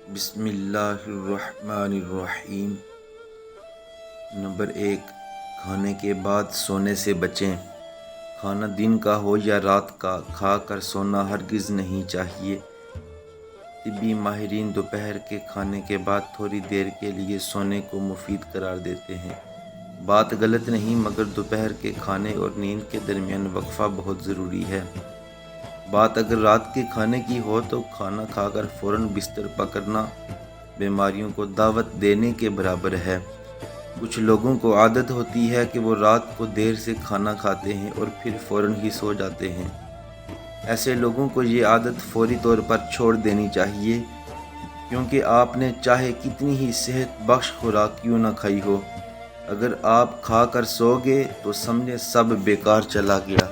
بسم اللہ الرحمن الرحیم۔ نمبر 1، کھانے کے بعد سونے سے بچیں۔ کھانا دن کا ہو یا رات کا، کھا کر سونا ہرگز نہیں چاہیے۔ طبی ماہرین دوپہر کے کھانے کے بعد تھوڑی دیر کے لیے سونے کو مفید قرار دیتے ہیں۔ بات غلط نہیں، مگر دوپہر کے کھانے اور نیند کے درمیان وقفہ بہت ضروری ہے۔ بات اگر رات کے کھانے کی ہو تو کھانا کھا کر فوراً بستر پکڑنا بیماریوں کو دعوت دینے کے برابر ہے۔ کچھ لوگوں کو عادت ہوتی ہے کہ وہ رات کو دیر سے کھانا کھاتے ہیں اور پھر فوراً ہی سو جاتے ہیں۔ ایسے لوگوں کو یہ عادت فوری طور پر چھوڑ دینی چاہیے، کیونکہ آپ نے چاہے کتنی ہی صحت بخش خوراک کیوں نہ کھائی ہو، اگر آپ کھا کر سو گئے تو سمجھے سب بیکار چلا گیا۔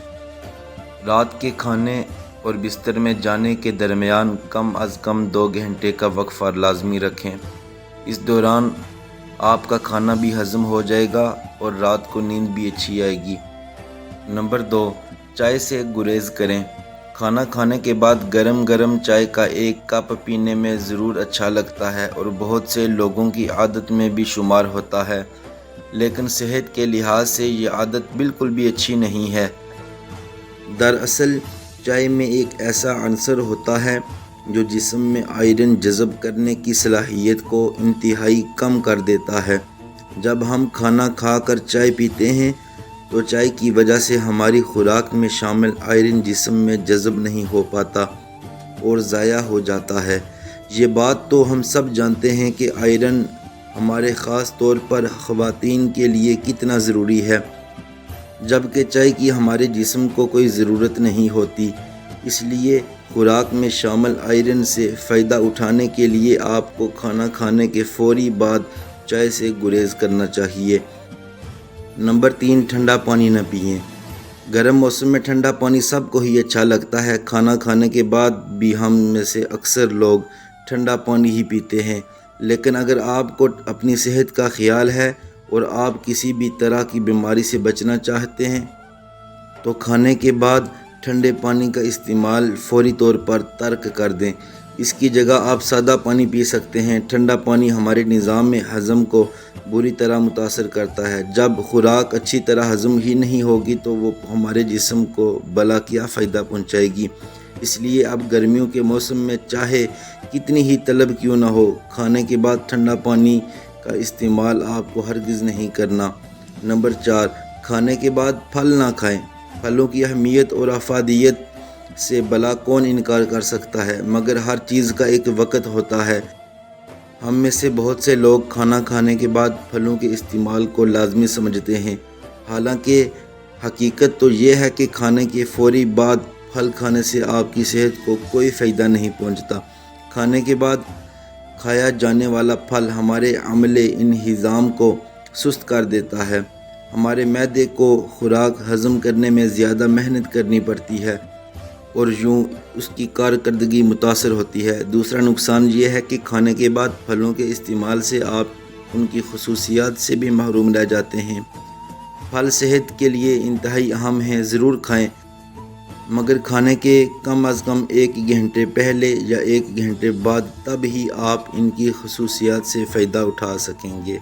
رات کے کھانے اور بستر میں جانے کے درمیان کم از کم 2 گھنٹے کا وقفہ لازمی رکھیں۔ اس دوران آپ کا کھانا بھی ہضم ہو جائے گا اور رات کو نیند بھی اچھی آئے گی۔ نمبر 2، چائے سے گریز کریں۔ کھانا کھانے کے بعد گرم گرم چائے کا 1 کپ پینے میں ضرور اچھا لگتا ہے اور بہت سے لوگوں کی عادت میں بھی شمار ہوتا ہے، لیکن صحت کے لحاظ سے یہ عادت بالکل بھی اچھی نہیں ہے۔ دراصل چائے میں ایک ایسا عنصر ہوتا ہے جو جسم میں آئرن جذب کرنے کی صلاحیت کو انتہائی کم کر دیتا ہے۔ جب ہم کھانا کھا کر چائے پیتے ہیں تو چائے کی وجہ سے ہماری خوراک میں شامل آئرن جسم میں جذب نہیں ہو پاتا اور ضائع ہو جاتا ہے۔ یہ بات تو ہم سب جانتے ہیں کہ آئرن ہمارے خاص طور پر خواتین کے لیے کتنا ضروری ہے، جبکہ چائے کی ہمارے جسم کو کوئی ضرورت نہیں ہوتی۔ اس لیے خوراک میں شامل آئرن سے فائدہ اٹھانے کے لیے آپ کو کھانا کھانے کے فوری بعد چائے سے گریز کرنا چاہیے۔ نمبر 3، ٹھنڈا پانی نہ پئیں۔ گرم موسم میں ٹھنڈا پانی سب کو ہی اچھا لگتا ہے۔ کھانا کھانے کے بعد بھی ہم میں سے اکثر لوگ ٹھنڈا پانی ہی پیتے ہیں، لیکن اگر آپ کو اپنی صحت کا خیال ہے اور آپ کسی بھی طرح کی بیماری سے بچنا چاہتے ہیں تو کھانے کے بعد ٹھنڈے پانی کا استعمال فوری طور پر ترک کر دیں۔ اس کی جگہ آپ سادہ پانی پی سکتے ہیں۔ ٹھنڈا پانی ہمارے نظام ہضم کو بری طرح متاثر کرتا ہے۔ جب خوراک اچھی طرح ہضم ہی نہیں ہوگی تو وہ ہمارے جسم کو بھلا کیا فائدہ پہنچائے گی۔ اس لیے اب گرمیوں کے موسم میں چاہے کتنی ہی طلب کیوں نہ ہو، کھانے کے بعد ٹھنڈا پانی کا استعمال آپ کو ہرگز نہیں کرنا۔ نمبر 4، کھانے کے بعد پھل نہ کھائیں۔ پھلوں کی اہمیت اور افادیت سے بھلا کون انکار کر سکتا ہے، مگر ہر چیز کا ایک وقت ہوتا ہے۔ ہم میں سے بہت سے لوگ کھانا کھانے کے بعد پھلوں کے استعمال کو لازمی سمجھتے ہیں، حالانکہ حقیقت تو یہ ہے کہ کھانے کے فوری بعد پھل کھانے سے آپ کی صحت کو کوئی فائدہ نہیں پہنچتا۔ کھانے کے بعد کھایا جانے والا پھل ہمارے عملے انہضام کو سست کر دیتا ہے۔ ہمارے معدے کو خوراک ہضم کرنے میں زیادہ محنت کرنی پڑتی ہے اور یوں اس کی کارکردگی متاثر ہوتی ہے۔ دوسرا نقصان یہ ہے کہ کھانے کے بعد پھلوں کے استعمال سے آپ ان کی خصوصیات سے بھی محروم رہ جاتے ہیں۔ پھل صحت کے لیے انتہائی اہم ہیں، ضرور کھائیں، مگر کھانے کے کم از کم 1 گھنٹے پہلے یا 1 گھنٹے بعد، تب ہی آپ ان کی خصوصیات سے فائدہ اٹھا سکیں گے۔